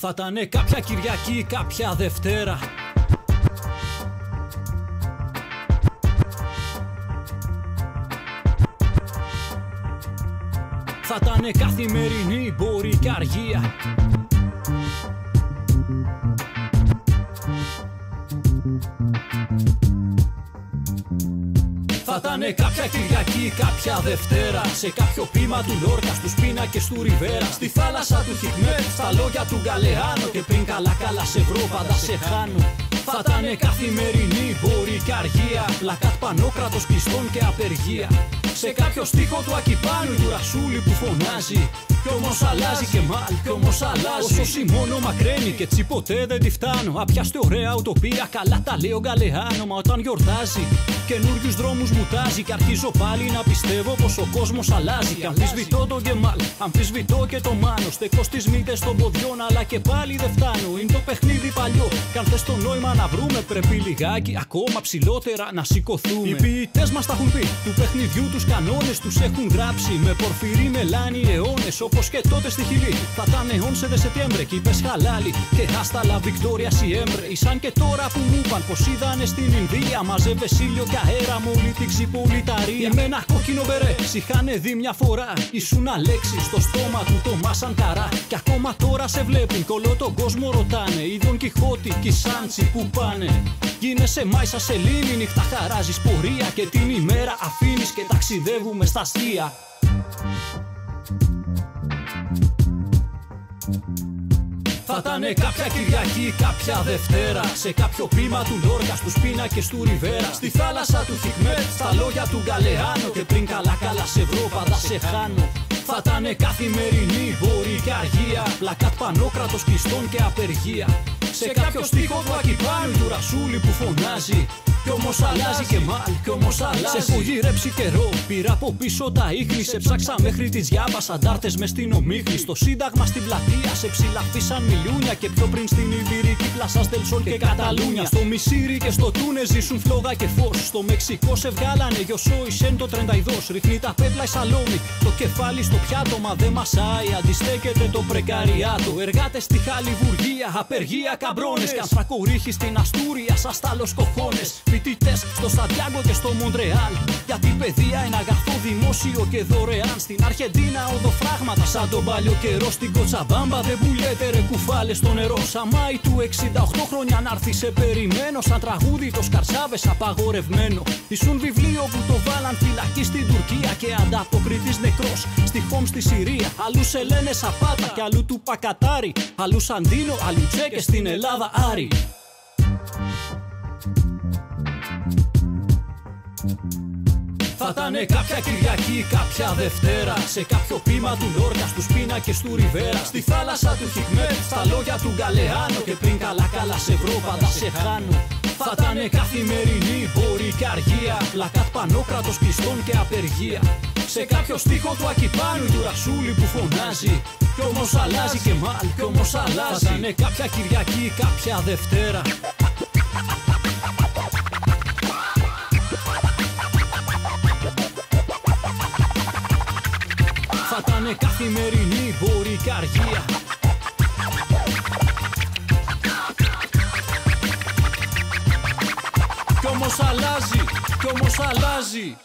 Θα ήτανε κάποια Κυριακή, κάποια Δευτέρα. Θα ήτανε καθημερινή, μπορεί και αργία. Θα ήτανε κάποια Κυριακή, κάποια Δευτέρα. Σε κάποιο πείμα του Λόρκα, στους πίνακες του Ριβέρα. Στη θάλασσα του Χικμέτ, στα λόγια του Γκαλεάνο. Και πριν καλά σε βρω, πάντα σε χάνω. Θα ήτανε καθημερινή, μπορεί και αργία. Πλακάτ πανόκρατος, κλειστών και απεργία. Σε κάποιο στίχο του Ακιπάνου του Ρασούλη που φωνάζει. Κι όμως αλλάζει και μάλ, κι όμως αλλάζει. Όσο σημώνω μακραίνει και έτσι ποτέ δεν τη φτάνω. Απιάστε ωραία ουτοπία, καλά τα λέω Γκαλεάνο. Μα όταν γιορτάζει, καινούριους δρόμους μου τάζει. Και αρχίζω πάλι να πιστεύω πως ο κόσμος αλλάζει. Και αμφισβητώ τον Κεμάλ, αμφισβητώ και το Μάνο. Στεκώ στις μύτες των ποδιών, αλλά και πάλι δεν φτάνω. Είναι το παιχνίδι παλιό. Κι αν θες το νόημα να βρούμε, πρέπει λιγάκι ακόμα ψηλότερα να σηκωθούμε. Οι ποιητές μας τα έχουν πει, του παιχνιδιού τους κανόνες τους έχουν γράψει. Με πορφυρί μελάνι αιώνες, όπως και τότε στη Χιλή. Θα ήταν 11 de Σεπτέμβρη κι είπες χαλάλι. Και hasta la victoria siempre. Σαν και τώρα που μου είπαν πως είδανε στην Ινδία. Μαζεύε ήλιο και αέρα μου όλη την ξυπολιταρία. Με ένα κόκκινο μπερέ, σ' είχανε δει μια φορά. Ήσουν Αλέξη στο στόμα του το Μάσαν Καρά. Κι ακόμα τώρα σε βλέπουν κι όλο τον κόσμο ρωτάνε. Η Δον Κιχώτη κι η Σάντσι που πάνε. Γίνεσαι Μάισα Σελήνη, νύχτα χαράζεις πορεία. Και την ημέρα αφήνεις και ταξιδεύουμε στα αστεία. Θα ήτανε κάποια Κυριακή, κάποια Δευτέρα. Σε κάποιο πείμα του Λόρκα, στους πίνακες του Ριβέρα. Στη θάλασσα του Χικμέτ, στα λόγια του Γκαλεάνο. Και πριν καλά σε βρω, πάντα σε χάνω. Θα ήτανε καθημερινή, μπορεί και αργία. Πλακάτ πανόκρατος, κλειστών και απεργία. Σε κάποιο στίχο του Ακιπάνου του Ρασούλη που φωνάζει. Κι όμως αλλάζει και μάλ, κι όμως αλλάζει. Σε έχω γυρέψει καιρό, πήρα από πίσω τα ίχνη. Σε ψάξα μέχρι τις Γιάβας, αντάρτες μες στην ομίχλη. Στο Σύνταγμα στην πλατεία σε ψηλαφίσαν μιλούνια. Και πιο πριν στην Ιβηρική πλάσα Στελσόλ και Καταλούνια. Στο Μισήρι και στο Τούνε ζήσουν φλόγα και φως. Στο Μεξικό σε βγάλανε γιοσό η Σεν το 32. Ρίχνει τα πέπλα η Σαλόμη, το κεφάλι στο πιάτο. Μα δεν μασάει, αντιστέκεται το πρεκαριάτο. Εργάτες στη Χαλιβουργία, απεργία καμπρόνες. Κι αν φρακορίχει στην Αστούρια, σας τάλος κοχώνες. Φοιτητές στο Σαντιάγκο και στο Μοντρεάλ. Γιατί η παιδεία είναι αγαθό δημόσιο και δωρεάν. Στην Αρχεντίνα οδοφράγματα σαν τον παλιό καιρό. Στην Κοτσαμπάμπα δεν πουλιέται ρε κουφάλες στο νερό. Σαμάι του 68 χρόνια να έρθει σε περιμένω. Σαν τραγούδι το Σκαρσάβες απαγορευμένο. Ήσουν βιβλίο που το βάλαν φυλακή στην Τουρκία. Και ανταποκριτής νεκρός στη Χόμ στη Συρία. Αλλού σε λένε Σαπάτα και αλλού του Πακατάρι. Αλλού Σαντίνο, αλλού Τσέ και στην Ελλάδα Άρη. Θα ήτανε κάποια Κυριακή, κάποια Δευτέρα. Σε κάποιο πείμα του Λόρκα, στους πίνακες του Ριβέρα. Στη θάλασσα του Χικμέτ, στα λόγια του Γκαλεάνο. Και πριν καλά σε βρω, πάντα σε χάνω. Θα ήτανε καθημερινή, μπορεί και αργία. Πλακάτ πανόκρατος, κλειστών και απεργία. Σε κάποιο στίχο του Ακιπάνου του Ρασούλη που φωνάζει. Κι όμως αλλάζει και μάλ, κι όμως αλλάζει. Θα ήτανε κάποια Κυριακή, κάποια Δευτέρα. Θα ήτανε καθημερινή, μπορεί και αργία. Κι όμως αλλάζει, κι όμως αλλάζει.